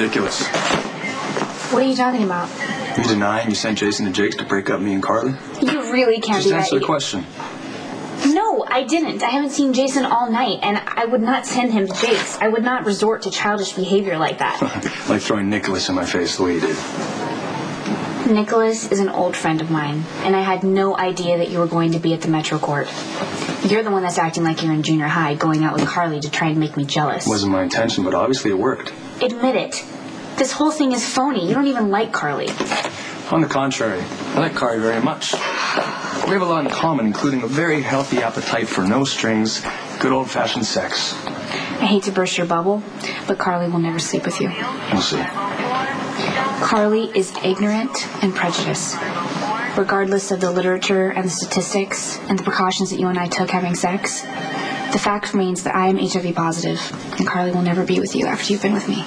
ridiculous. What are you talking about? You denying you sent Jason to Jake's to break up me and Carly? You really can't Just do that. answer the question. No, I didn't. I haven't seen Jason all night, and I would not send him to Jake's. I would not resort to childish behavior like that. Like throwing Nicholas in my face the way you did. Nicholas is an old friend of mine, and I had no idea that you were going to be at the Metro Court. You're the one that's acting like you're in junior high, going out with Carly to try and make me jealous. Wasn't my intention, but obviously it worked. Admit it. This whole thing is phony. You don't even like Carly. On the contrary, I like Carly very much. We have a lot in common, including a very healthy appetite for no strings, good old-fashioned sex. I hate to burst your bubble, but Carly will never sleep with you. We'll see. Carly is ignorant and prejudiced. Regardless of the literature and the statistics and the precautions that you and I took having sex, the fact remains that I am HIV positive, and Carly will never be with you after you've been with me.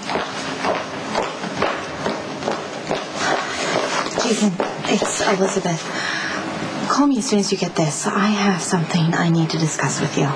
Jason, it's Elizabeth. Call me as soon as you get this. I have something I need to discuss with you.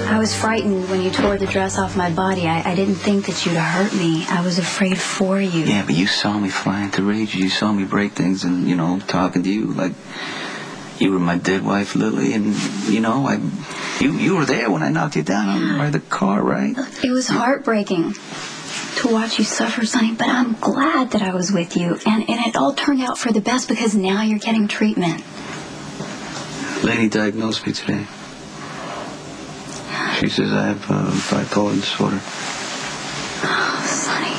I was frightened when you tore the dress off my body. I didn't think that you'd hurt me. I was afraid for you. Yeah, but you saw me flying through rage. You saw me break things and, talking to you like you were my dead wife, Lily. And, you were there when I knocked you down by the car, right? It was heartbreaking to watch you suffer, Sonny, but I'm glad that I was with you. And it all turned out for the best because now you're getting treatment. Lady diagnosed me today. She says I have bipolar disorder. Oh, Sonny.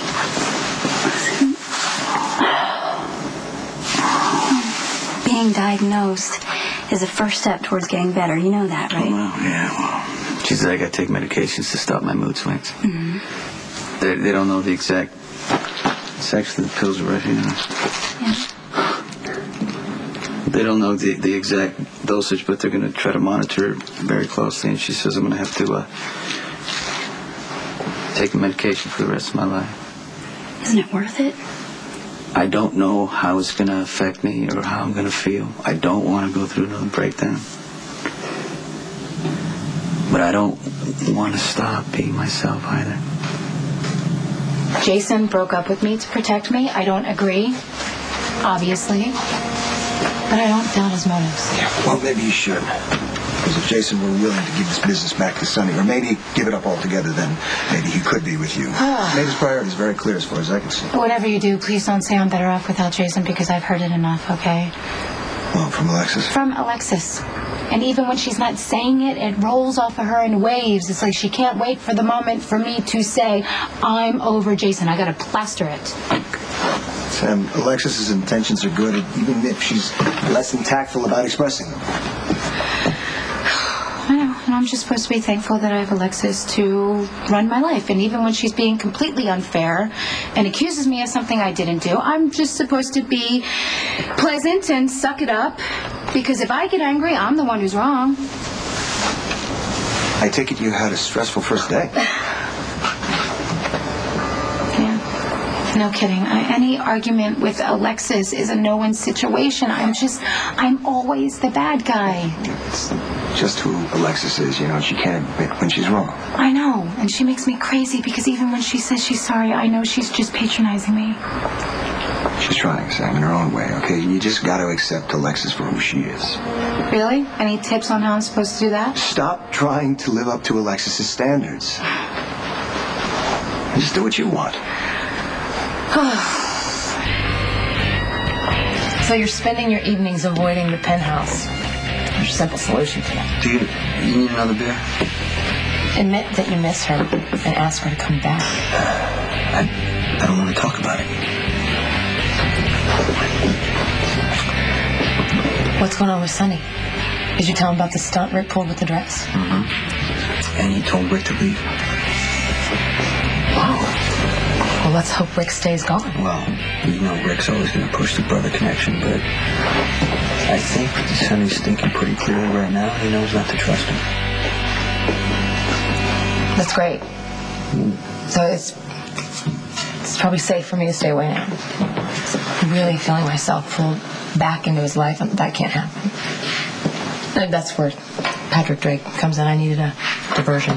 Being diagnosed is the first step towards getting better. You know that, right? Well. She says I got to take medications to stop my mood swings. Mm-hmm. They don't know the exact sex of the pills are rushing. Yeah. They don't know the exact dosage, but they're going to try to monitor it very closely. And she says I'm going to have to take the medication for the rest of my life. Isn't it worth it? I don't know how it's going to affect me or how I'm going to feel. I don't want to go through another breakdown. But I don't want to stop being myself either. Jason broke up with me to protect me. I don't agree, obviously. But I don't doubt his motives. Yeah, well, maybe you should. Because if Jason were willing to give his business back to Sonny, or maybe give it up altogether, then maybe he could be with you. Made his priorities very clear as far as I can see. Whatever you do, please don't say I'm better off without Jason, because I've heard it enough, okay? Well, from Alexis? From Alexis. And even when she's not saying it, it rolls off of her in waves. It's like she can't wait for the moment for me to say, I'm over Jason. I gotta plaster it. Sam, Alexis's intentions are good, even if she's less than tactful about expressing them. I know, and I'm just supposed to be thankful that I have Alexis to run my life. And even when she's being completely unfair and accuses me of something I didn't do, I'm just supposed to be pleasant and suck it up. Because if I get angry, I'm the one who's wrong. I take it you had a stressful first day. No kidding. Any argument with Alexis is a no-win situation. I'm always the bad guy. It's just who Alexis is, she can't admit when she's wrong. I know, and she makes me crazy because even when she says she's sorry, I know she's just patronizing me. She's trying, Sam, in her own way, okay? You just got to accept Alexis for who she is. Really? Any tips on how I'm supposed to do that? Stop trying to live up to Alexis's standards. And just do what you want. So you're spending your evenings avoiding the penthouse. There's a simple solution to that. Do you need another beer? Admit that you miss her and ask her to come back. I don't want to talk about it. What's going on with Sonny? Did you tell him about the stunt Rick pulled with the dress? Mm-hmm. And he told Rick to leave. Wow. Well, let's hope Rick stays gone. Well, Rick's always going to push the brother connection, but I think Sonny's thinking pretty clearly right now. He knows not to trust him. That's great. So it's probably safe for me to stay away now. I'm really feeling myself pulled back into his life, and that can't happen. And that's where Patrick Drake comes in. I needed a diversion.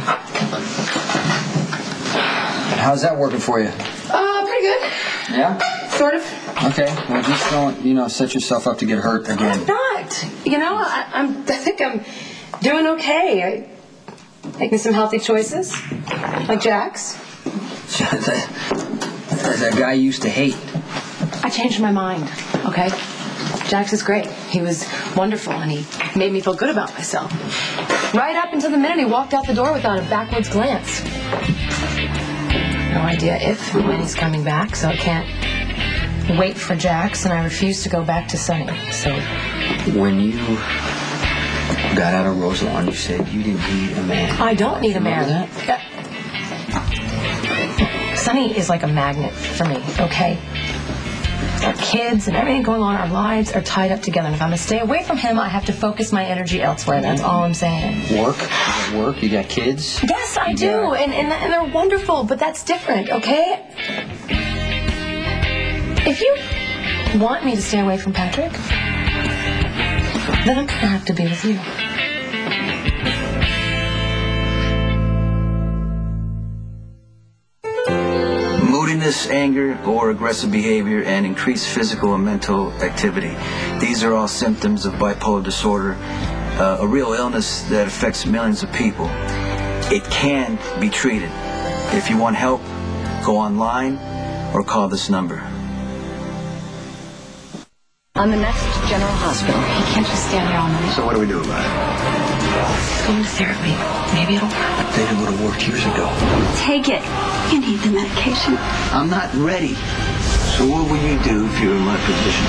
How's that working for you? Pretty good. Yeah? Sort of. Okay. Well, just don't, set yourself up to get hurt again. I'm not. I think I'm doing okay. Making some healthy choices, like Jack's. That guy you used to hate. I changed my mind, okay? Jax is great. He was wonderful, and he made me feel good about myself. Right up until the minute he walked out the door without a backwards glance. No idea if and when he's coming back, so I can't wait for Jax, and I refuse to go back to Sunny, so... When you got out of Roselawn, you said you didn't need a man. I don't need a man. Remember that? Sunny is like a magnet for me, okay? Our kids and everything going on, our lives are tied up together. And if I'm going to stay away from him, I have to focus my energy elsewhere. That's all I'm saying. Work? You got work? You got kids? Yes, I do. And they're wonderful, but that's different, okay? If you want me to stay away from Patrick, then I'm going to have to be with you. Moodiness, anger, or aggressive behavior, and increased physical and mental activity. These are all symptoms of bipolar disorder, a real illness that affects millions of people. It can be treated. If you want help, go online or call this number. On the next General Hospital. He can't just stand there all night. So what do we do about it? Go to therapy. Maybe it'll work. They would have worked years ago. Take it. You need the medication. I'm not ready. So what would you do if you were in my position?